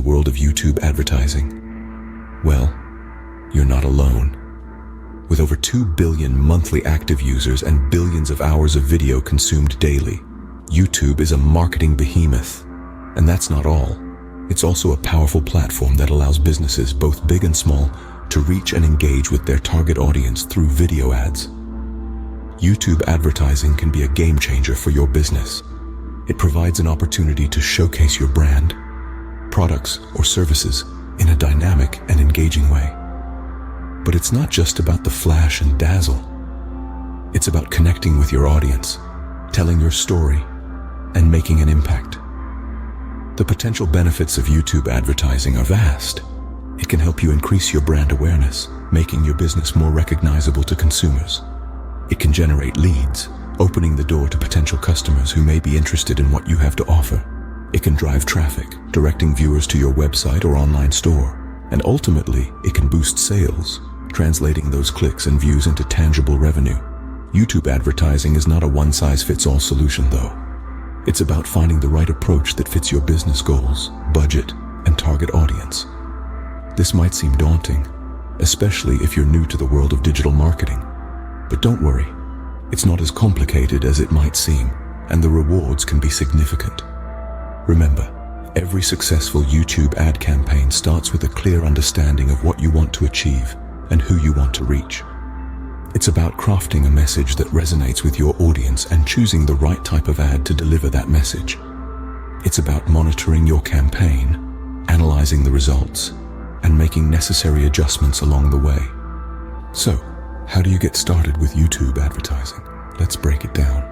world of YouTube advertising? Well, you're not alone. With over 2 billion monthly active users and billions of hours of video consumed daily, YouTube is a marketing behemoth. And that's not all. It's also a powerful platform that allows businesses, both big and small, to reach and engage with their target audience through video ads. YouTube advertising can be a game changer for your business. It provides an opportunity to showcase your brand, products, or services in a dynamic and engaging way. But it's not just about the flash and dazzle. It's about connecting with your audience, telling your story, and making an impact. The potential benefits of YouTube advertising are vast. It can help you increase your brand awareness, making your business more recognizable to consumers. It can generate leads, opening the door to potential customers who may be interested in what you have to offer. It can drive traffic, directing viewers to your website or online store. And ultimately, it can boost sales, translating those clicks and views into tangible revenue. YouTube advertising is not a one-size-fits-all solution, though. It's about finding the right approach that fits your business goals, budget, and target audience. This might seem daunting, especially if you're new to the world of digital marketing. But don't worry, it's not as complicated as it might seem, and the rewards can be significant. Remember, every successful YouTube ad campaign starts with a clear understanding of what you want to achieve and who you want to reach. It's about crafting a message that resonates with your audience and choosing the right type of ad to deliver that message. It's about monitoring your campaign, analyzing the results, and making necessary adjustments along the way. So, how do you get started with YouTube advertising? Let's break it down.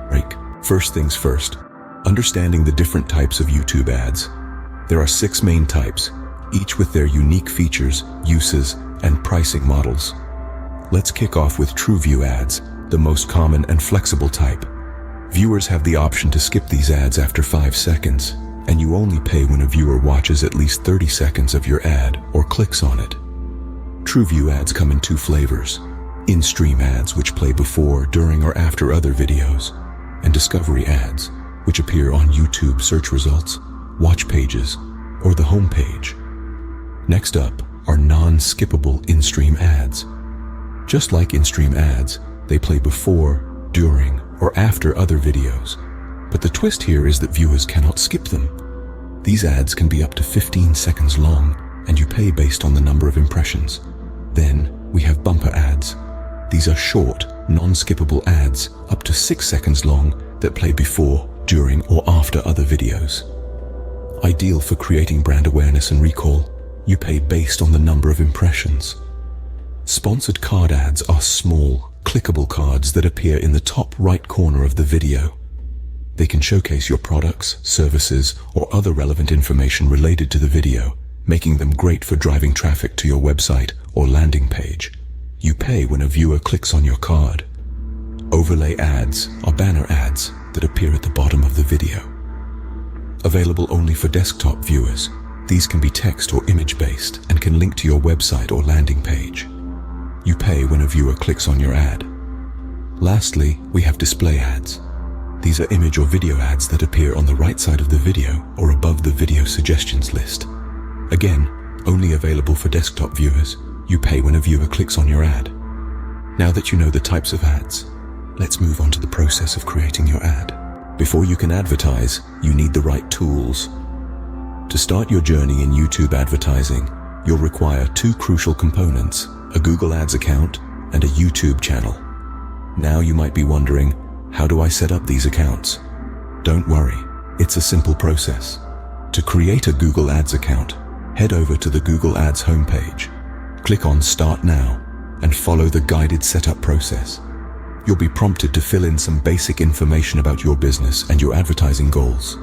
First things first, understanding the different types of YouTube ads. There are 6 main types, each with their unique features, uses, and pricing models. Let's kick off with TrueView ads, the most common and flexible type. Viewers have the option to skip these ads after 5 seconds, and you only pay when a viewer watches at least 30 seconds of your ad or clicks on it. TrueView ads come in 2 flavors: in-stream ads, which play before, during, or after other videos, and discovery ads, which appear on YouTube search results, watch pages, or the home page. Next up are non-skippable in-stream ads. Just like in-stream ads, they play before, during, or after other videos. But the twist here is that viewers cannot skip them. These ads can be up to 15 seconds long, and you pay based on the number of impressions. Then we have bumper ads. These are short, non-skippable ads up to 6 seconds long that play before, during, or after other videos. Ideal for creating brand awareness and recall, you pay based on the number of impressions. Sponsored card ads are small, clickable cards that appear in the top right corner of the video. They can showcase your products, services, or other relevant information related to the video, making them great for driving traffic to your website or landing page. You pay when a viewer clicks on your card. Overlay ads are banner ads that appear at the bottom of the video. Available only for desktop viewers, these can be text or image-based and can link to your website or landing page. You pay when a viewer clicks on your ad. Lastly, we have display ads. These are image or video ads that appear on the right side of the video or above the video suggestions list. Again, only available for desktop viewers. You pay when a viewer clicks on your ad. Now that you know the types of ads, let's move on to the process of creating your ad. Before you can advertise, you need the right tools. To start your journey in YouTube advertising, you'll require 2 crucial components: a Google Ads account and a YouTube channel. Now you might be wondering, how do I set up these accounts? Don't worry, it's a simple process. To create a Google Ads account, head over to the Google Ads homepage. Click on Start Now and follow the guided setup process. You'll be prompted to fill in some basic information about your business and your advertising goals.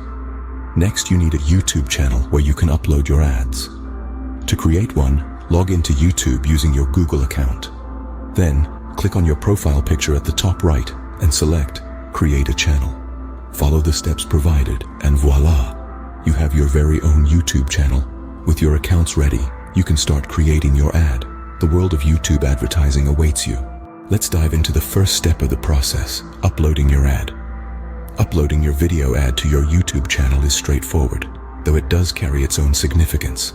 Next, you need a YouTube channel where you can upload your ads. To create one, log into YouTube using your Google account. Then, click on your profile picture at the top right and select Create a Channel. Follow the steps provided and voila! You have your very own YouTube channel. With your accounts ready, you can start creating your ad. The world of YouTube advertising awaits you. Let's dive into the first step of the process, uploading your ad. Uploading your video ad to your YouTube channel is straightforward, though it does carry its own significance.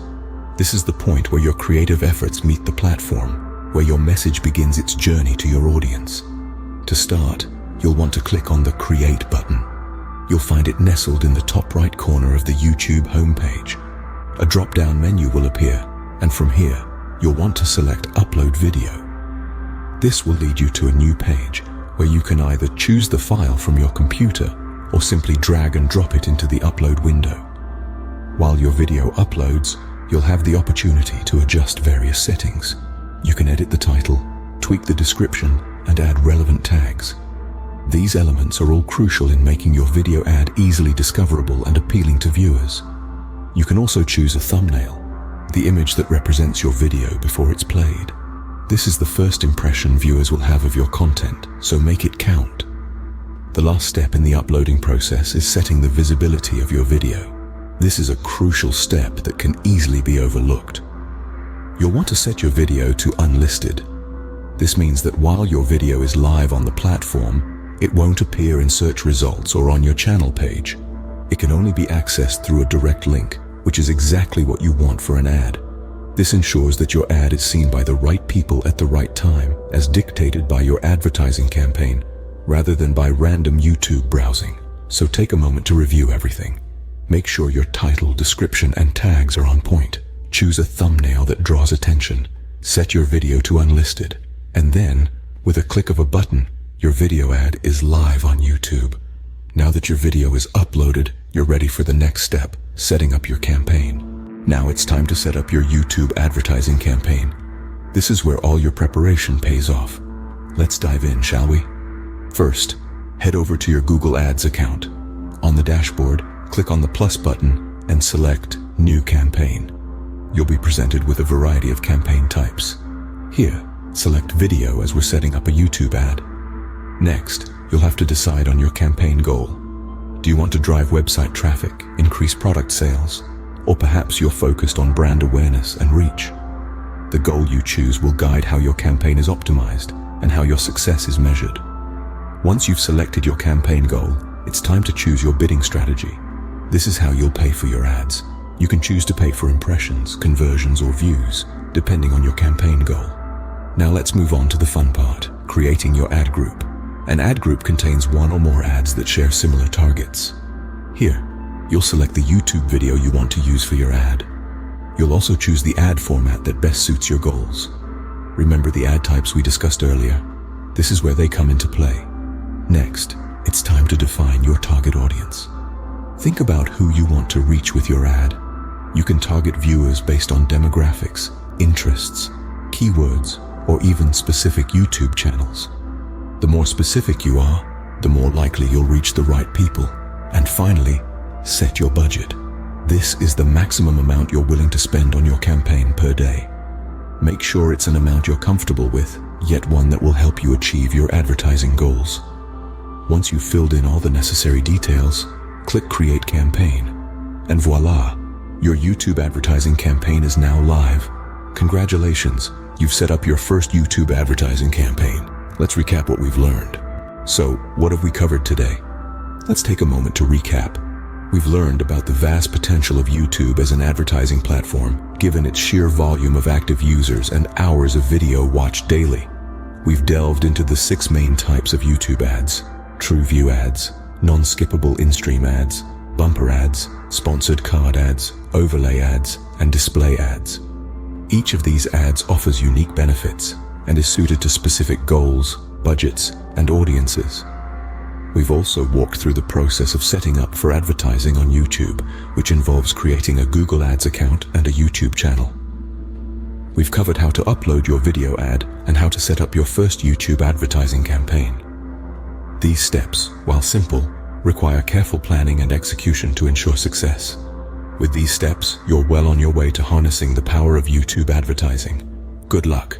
This is the point where your creative efforts meet the platform, where your message begins its journey to your audience. To start, you'll want to click on the Create button. You'll find it nestled in the top right corner of the YouTube homepage. A drop-down menu will appear, and from here, you'll want to select Upload Video. This will lead you to a new page where you can either choose the file from your computer or simply drag and drop it into the upload window. While your video uploads, you'll have the opportunity to adjust various settings. You can edit the title, tweak the description, and add relevant tags. These elements are all crucial in making your video ad easily discoverable and appealing to viewers. You can also choose a thumbnail, the image that represents your video before it's played. This is the first impression viewers will have of your content, so make it count. The last step in the uploading process is setting the visibility of your video. This is a crucial step that can easily be overlooked. You'll want to set your video to unlisted. This means that while your video is live on the platform, it won't appear in search results or on your channel page. It can only be accessed through a direct link, which is exactly what you want for an ad. This ensures that your ad is seen by the right people at the right time, as dictated by your advertising campaign, rather than by random YouTube browsing. So take a moment to review everything. Make sure your title, description, and tags are on point. Choose a thumbnail that draws attention. Set your video to unlisted. And then, with a click of a button, your video ad is live on YouTube. Now that your video is uploaded, you're ready for the next step, setting up your campaign. Now it's time to set up your YouTube advertising campaign. This is where all your preparation pays off. Let's dive in, shall we? First, head over to your Google Ads account. On the dashboard, click on the plus button and select New Campaign. You'll be presented with a variety of campaign types. Here, select Video as we're setting up a YouTube ad. Next, you'll have to decide on your campaign goal. Do you want to drive website traffic, increase product sales, or perhaps you're focused on brand awareness and reach? The goal you choose will guide how your campaign is optimized and how your success is measured. Once you've selected your campaign goal, it's time to choose your bidding strategy. This is how you'll pay for your ads. You can choose to pay for impressions, conversions, or views, depending on your campaign goal. Now let's move on to the fun part, creating your ad group. An ad group contains one or more ads that share similar targets. Here, you'll select the YouTube video you want to use for your ad. You'll also choose the ad format that best suits your goals. Remember the ad types we discussed earlier? This is where they come into play. Next, it's time to define your target audience. Think about who you want to reach with your ad. You can target viewers based on demographics, interests, keywords, or even specific YouTube channels. The more specific you are, the more likely you'll reach the right people. And finally, set your budget. This is the maximum amount you're willing to spend on your campaign per day. Make sure it's an amount you're comfortable with, yet one that will help you achieve your advertising goals. Once you've filled in all the necessary details, click Create Campaign. And voila, your YouTube advertising campaign is now live. Congratulations, you've set up your first YouTube advertising campaign. Let's recap what we've learned. So, what have we covered today? Let's take a moment to recap. We've learned about the vast potential of YouTube as an advertising platform, given its sheer volume of active users and hours of video watched daily. We've delved into the 6 main types of YouTube ads: true view ads, non-skippable in-stream ads, bumper ads, sponsored card ads, overlay ads, and display ads. Each of these ads offers unique benefits and is suited to specific goals, budgets, and audiences. We've also walked through the process of setting up for advertising on YouTube, which involves creating a Google Ads account and a YouTube channel. We've covered how to upload your video ad and how to set up your first YouTube advertising campaign. These steps, while simple, require careful planning and execution to ensure success. With these steps, you're well on your way to harnessing the power of YouTube advertising. Good luck.